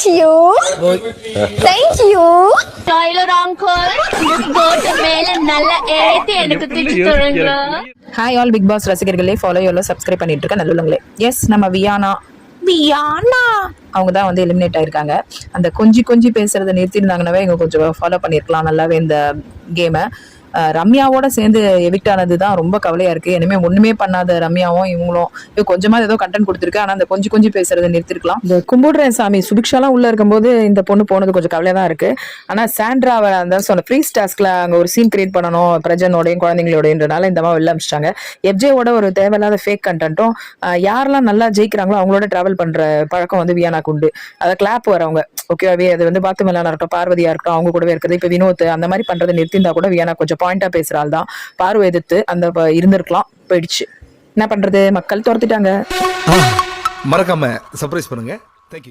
Thank you. Thank you. Tyler uncle, goat மேல நல்ல ஏத்தி எனக்கு திச்சு தருங்க. ஹாய் ஆல் பிக் பாஸ் ரசிகர்களே, ஃபாலோ எல்லாம் சப்ஸ்கிரைப் பண்ணிட்டு இருக்க நல்லுள்ளங்களே. எஸ், நம்ம வியானா அவங்க தான் வந்து எலிமினேட் ஆயிருக்காங்க. அந்த கொஞ்சி பேசுறதை நிறுத்திருந்தாங்கன்னாவே இவங்க கொஞ்சம் ஃபாலோ பண்ணியிருக்கலாம் நல்லாவே இந்த கேமை. ரம்யாவோட சேர்ந்து எவிக்ட் ஆனது தான் ரொம்ப கவலையா இருக்கு. இனிமே ஒண்ணுமே பண்ணாத ரம்யாவும் இவங்களும் கொஞ்சமா ஏதோ கண்டென்ட் கொடுத்துருக்கு. ஆனா அந்த கொஞ்சி பேசுறதை நிறுத்திருக்கலாம். இந்த கும்பிடுறேன் சாமி சுபிக்ஷாலாம் உள்ள இருக்கும்போது இந்த பொண்ணு போனது கொஞ்சம் கவலையா தான் இருக்கு. ஆனா சாண்ட்ராவை அந்த சொன்ன ஃப்ரீஸ் டாஸ்க்ல அங்க ஒரு சீன் கிரியேட் பண்ணணும் பிரஜனோடையும் குழந்தைங்களோடன்றனால இந்த மாதிரி வெளில அமிச்சிட்டாங்க. எஃப்ஜேவோட ஒரு தேவையில்லாத ஃபேக் கண்டென்ட்டும் யாரெல்லாம் நல்லா ஜெயிக்கிறாங்களோ அவங்களோட டிராவல் பண்ற பழக்கம் வந்து வியானாக்கு உண்டு. அதை கிளாப் வரவங்க ஓகேவாவே அது வந்து பாத்து மேலான இருக்கட்டும், பார்வதியா இருக்கட்டும், அவங்க கூடவே இருக்குது. இப்ப வினோத் அந்த மாதிரி பண்றதை நிறுத்திருந்தா கூட வியானா கொஞ்சம் பாயிண்டா பேசுறாள் தான். பார்வை எதிர்த்து அந்த இருந்திருக்கலாம், போயிடுச்சு. என்ன பண்றது, மக்கள் துரத்திட்டாங்க. மறக்காம சர்ப்ரைஸ் பண்ணுங்க. தேங்க்யூ.